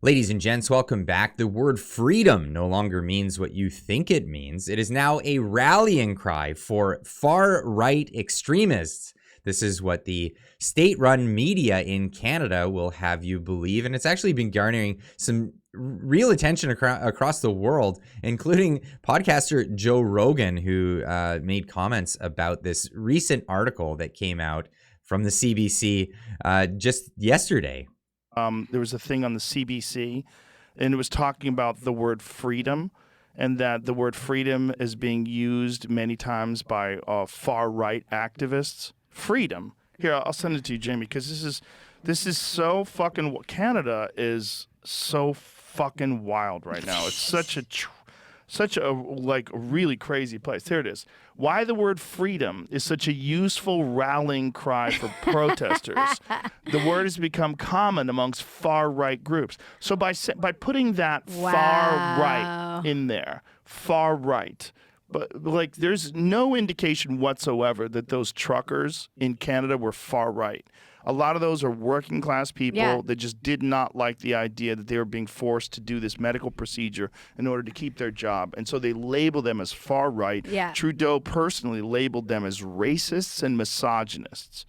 Ladies and gents, welcome back. The word freedom no longer means what you think it means. It is now a rallying cry for far-right extremists. This is what the state-run media in Canada will have you believe, and it's actually been garnering some real attention across the world, including podcaster Joe Rogan, who made comments about this recent article that came out from the CBC just yesterday. There was a thing on the CBC, and it was talking about the word freedom, and that the word freedom is being used many times by far-right activists. Freedom. Here, I'll send it to you, Jamie, because this is so fucking... Canada is so fucking wild right now. It's such a like really crazy place. Here it is. Why the word freedom is such a useful rallying cry for protesters. The word has become common amongst far-right groups. So by putting that far-right in there, far-right, but like there's no indication whatsoever that those truckers in Canada were far-right. A lot of those are working class people that just did not like the idea that they were being forced to do this medical procedure in order to keep their job. And so they label them as far right. Yeah. Trudeau personally labeled them as racists and misogynists.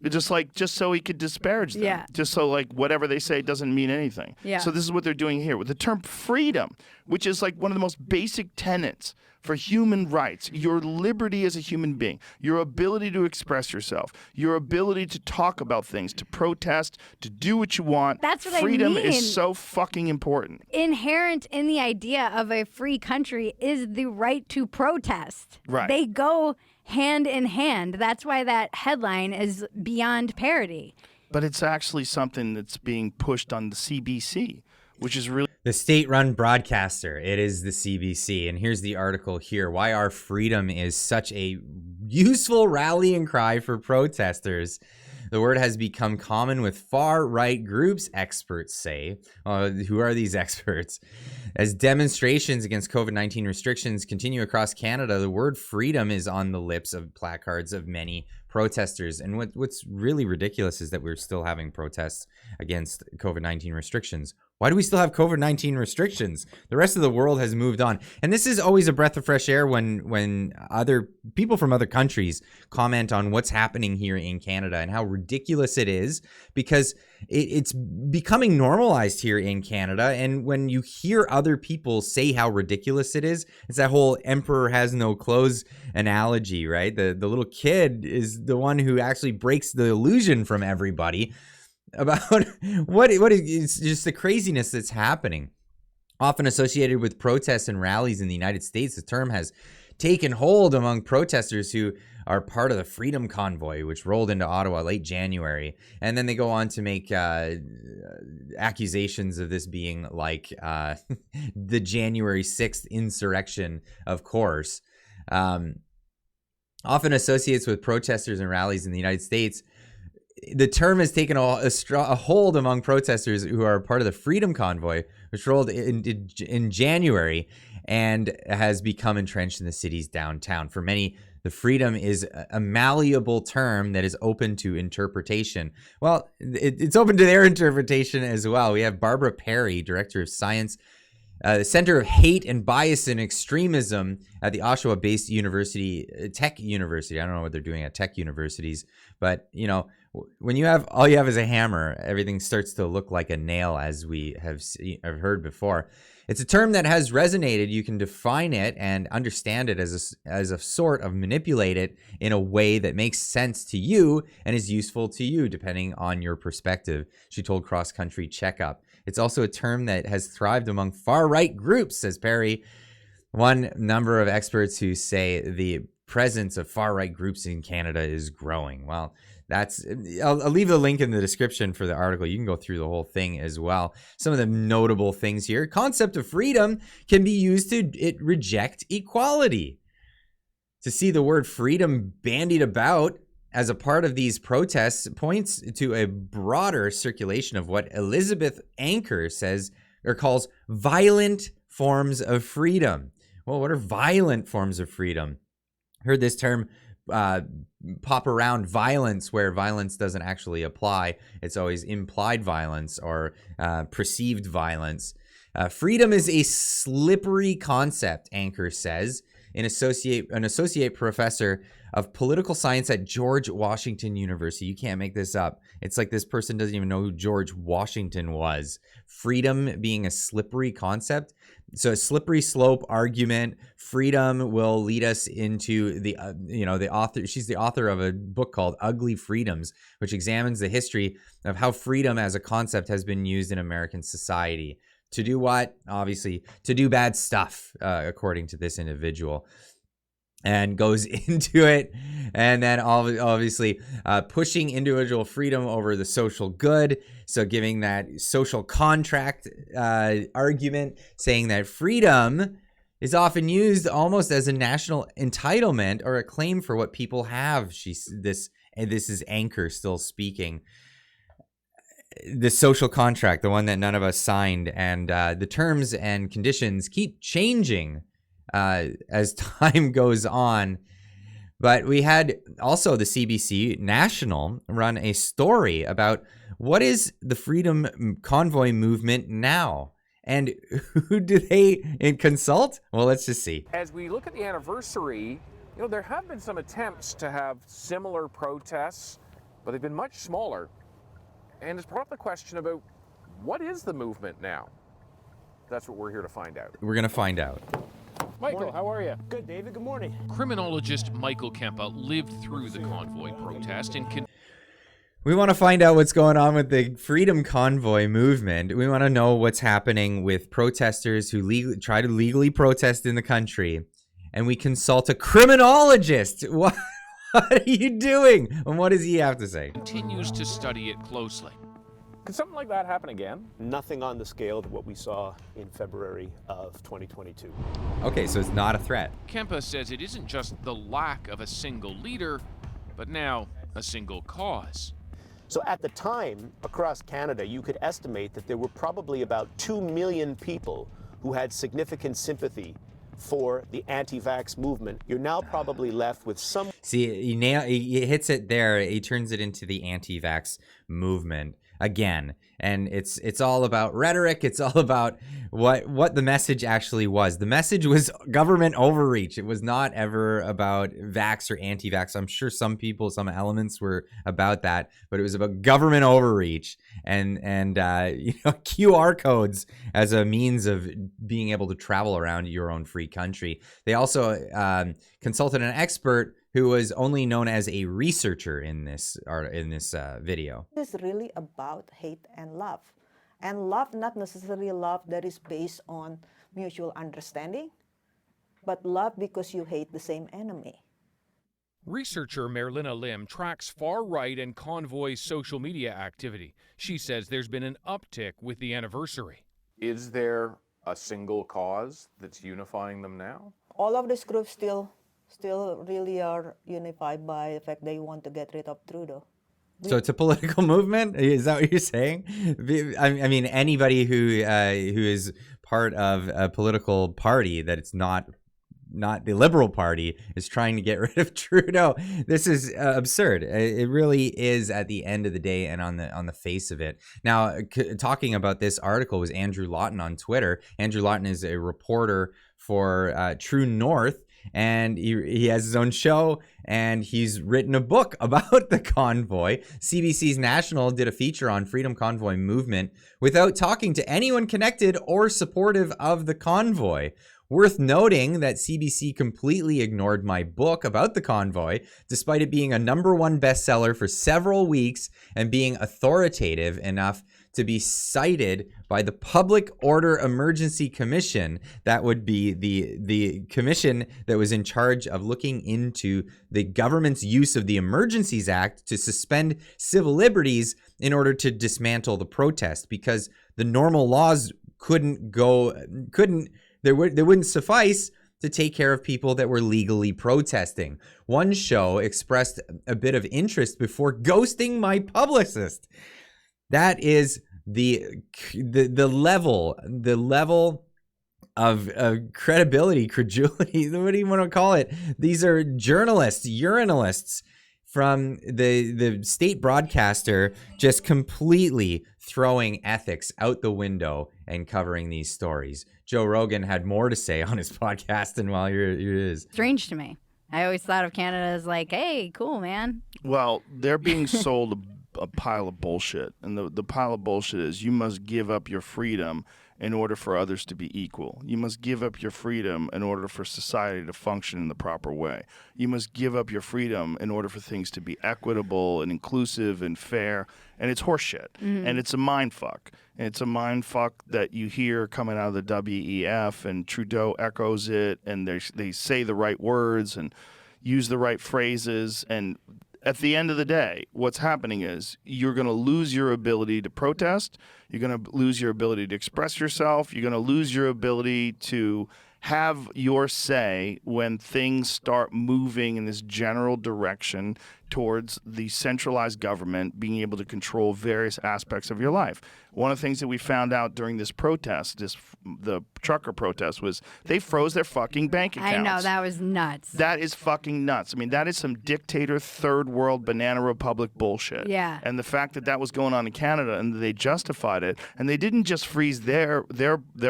Just so he could disparage them. Yeah. Just so like whatever they say doesn't mean anything. Yeah. So this is what they're doing here with the term freedom, which is like one of the most basic tenets for human rights, your liberty as a human being, your ability to express yourself, your ability to talk about things, to protest, to do what you want. That's what Freedom I mean. is so fucking important. Inherent in the idea of a free country is the right to protest. Right. They go hand in hand. That's why that headline is beyond parody. But it's actually something that's being pushed on the CBC, which is really... The state-run broadcaster, it is the CBC. And here's the article here. Why our freedom is such a useful rallying cry for protesters. The word has become common with far-right groups, experts say. Who are these experts? As demonstrations against COVID-19 restrictions continue across Canada, the word freedom is on the lips of placards of many protesters. And what's really ridiculous is that we're still having protests against COVID-19 restrictions. Why do we still have COVID-19 restrictions? The rest of the world has moved on. And this is always a breath of fresh air when other people from other countries comment on what's happening here in Canada and how ridiculous it is, because it's becoming normalized here in Canada. And when you hear other people say how ridiculous it is, it's that whole emperor has no clothes analogy, right? The little kid is the one who actually breaks the illusion from everybody about what is just the craziness that's happening. Often associated with protests and rallies in the United States, the term has taken hold among protesters who are part of the Freedom Convoy, which rolled into Ottawa late January. And then they go on to make accusations of this being like the January 6th insurrection, of course. Often associates with protesters and rallies in the United States, the term has taken a hold among protesters who are part of the Freedom Convoy, which rolled in January and has become entrenched in the city's downtown. For many, the freedom is a malleable term that is open to interpretation. Well, it's open to their interpretation as well. We have Barbara Perry, Director of Science, the Center of Hate and Bias and Extremism at the Oshawa-based Tech University. I don't know what they're doing at tech universities, but you know, when you have all you have is a hammer, everything starts to look like a nail, as we have heard before. It's a term that has resonated. You can define it and understand it as a sort of manipulate it in a way that makes sense to you and is useful to you, depending on your perspective, she told Cross Country Checkup. It's also a term that has thrived among far-right groups, says Perry. One number of experts who say the presence of far-right groups in Canada is growing. Well, I'll leave the link in the description for the article. You can go through the whole thing as well. Some of the notable things here. Concept of freedom can be used to reject equality. To see the word freedom bandied about as a part of these protests points to a broader circulation of what Elizabeth Anker says or calls violent forms of freedom. Well, what are violent forms of freedom? Heard this term pop around violence where violence doesn't actually apply. It's always implied violence or perceived violence. Freedom is a slippery concept, Anchor says, an associate professor of political science at George Washington University. You can't make this up. It's like this person doesn't even know who George Washington was. Freedom being a slippery concept. So a slippery slope argument. Freedom will lead us into the author. She's the author of a book called Ugly Freedoms, which examines the history of how freedom as a concept has been used in American society. To do what? Obviously, to do bad stuff, according to this individual. And goes into it, and then obviously pushing individual freedom over the social good. So giving that social contract argument, saying that freedom is often used almost as a national entitlement or a claim for what people have. This is Anchor still speaking. The social contract, the one that none of us signed, and the terms and conditions keep changing as time goes on. But we had also the CBC National run a story about what is the Freedom Convoy movement now, and who do they consult? Well, let's just see. As we look at the anniversary, there have been some attempts to have similar protests, but they've been much smaller. And it's brought up the question about what is the movement now? That's what we're here to find out. We're going to find out. Michael, how are you? Good, David. Good morning. Criminologist Michael Kempa lived through the convoy protest and we want to find out what's going on with the Freedom Convoy movement. We want to know what's happening with protesters who try to legally protest in the country. And we consult a criminologist. What are you doing? And what does he have to say? continues to study it closely. Could something like that happen again? Nothing on the scale of what we saw in February of 2022. Okay, so it's not a threat. Kempa says it isn't just the lack of a single leader, but now a single cause. So at the time, across Canada, you could estimate that there were probably about 2 million people who had significant sympathy for the anti-vax movement. You're now probably left with some... See, he hits it there. He turns it into the anti-vax movement again. And it's all about rhetoric. It's all about what the message actually was. The message was government overreach. It was not ever about vax or anti-vax. I'm sure some elements were about that, but it was about government overreach and QR codes as a means of being able to travel around your own free country. They also consulted an expert who was only known as a researcher in this video. It's really about hate and love. And love, not necessarily love that is based on mutual understanding, but love because you hate the same enemy. Researcher Merlina Lim tracks far-right and convoy social media activity. She says there's been an uptick with the anniversary. Is there a single cause that's unifying them now? All of these groups still really are unified by the fact they want to get rid of Trudeau. So it's a political movement? Is that what you're saying? I mean, anybody who is part of a political party that it's not the Liberal Party is trying to get rid of Trudeau. This is absurd. It really is at the end of the day and on the face of it. Now, talking about this article was Andrew Lawton on Twitter. Andrew Lawton is a reporter for True North. And he has his own show, and he's written a book about the convoy. CBC's National did a feature on Freedom Convoy movement without talking to anyone connected or supportive of the convoy. Worth noting that CBC completely ignored my book about the convoy, despite it being a #1 bestseller for several weeks and being authoritative enough to be cited by the Public Order Emergency Commission. That would be the commission that was in charge of looking into the government's use of the Emergencies Act to suspend civil liberties in order to dismantle the protest, because the normal laws they wouldn't suffice to take care of people that were legally protesting. One show expressed a bit of interest before ghosting my publicist. That is the level of credibility, credulity, what do you want to call it? These are journalists, urinalists from the state broadcaster, just completely throwing ethics out the window and covering these stories. Joe Rogan had more to say on his podcast than while you're his. Strange to me. I always thought of Canada as like, hey, cool, man. Well, they're being sold a pile of bullshit. And the pile of bullshit is you must give up your freedom in order for others to be equal. You must give up your freedom in order for society to function in the proper way. You must give up your freedom in order for things to be equitable and inclusive and fair. And it's horseshit. And it's a mind fuck. And it's a mind fuck that you hear coming out of the WEF, and Trudeau echoes it, and they say the right words and use the right phrases. And at the end of the day, what's happening is you're going to lose your ability to protest. You're going to lose your ability to express yourself. You're going to lose your ability to have your say when things start moving in this general direction towards the centralized government being able to control various aspects of your life. One of the things that we found out during this protest, the trucker protest, was they froze their fucking bank accounts. I know, that was nuts. That is fucking nuts. I mean, that is some dictator, third world, banana republic bullshit. Yeah. And the fact that that was going on in Canada and they justified it, and they didn't just freeze their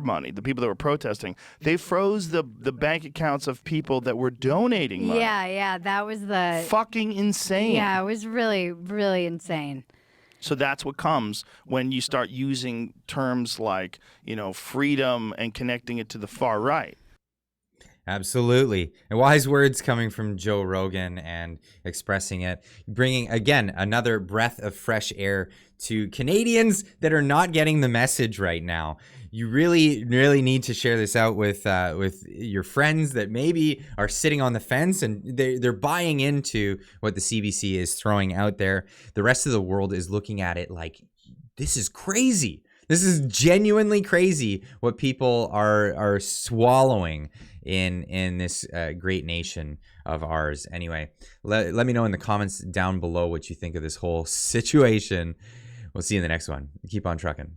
money, the people that were protesting, they froze the bank accounts of people that were donating money. Yeah, that was the... Fucking insane. Yeah, it was really, really insane. So that's what comes when you start using terms like, freedom and connecting it to the far right. Absolutely. And wise words coming from Joe Rogan and expressing it, bringing, again, another breath of fresh air to Canadians that are not getting the message right now. You really, really need to share this out with your friends that maybe are sitting on the fence and they're buying into what the CBC is throwing out there. The rest of the world is looking at it like, this is crazy. This is genuinely crazy what people are swallowing in this great nation of ours. Anyway, let me know in the comments down below what you think of this whole situation. We'll see you in the next one. Keep on trucking.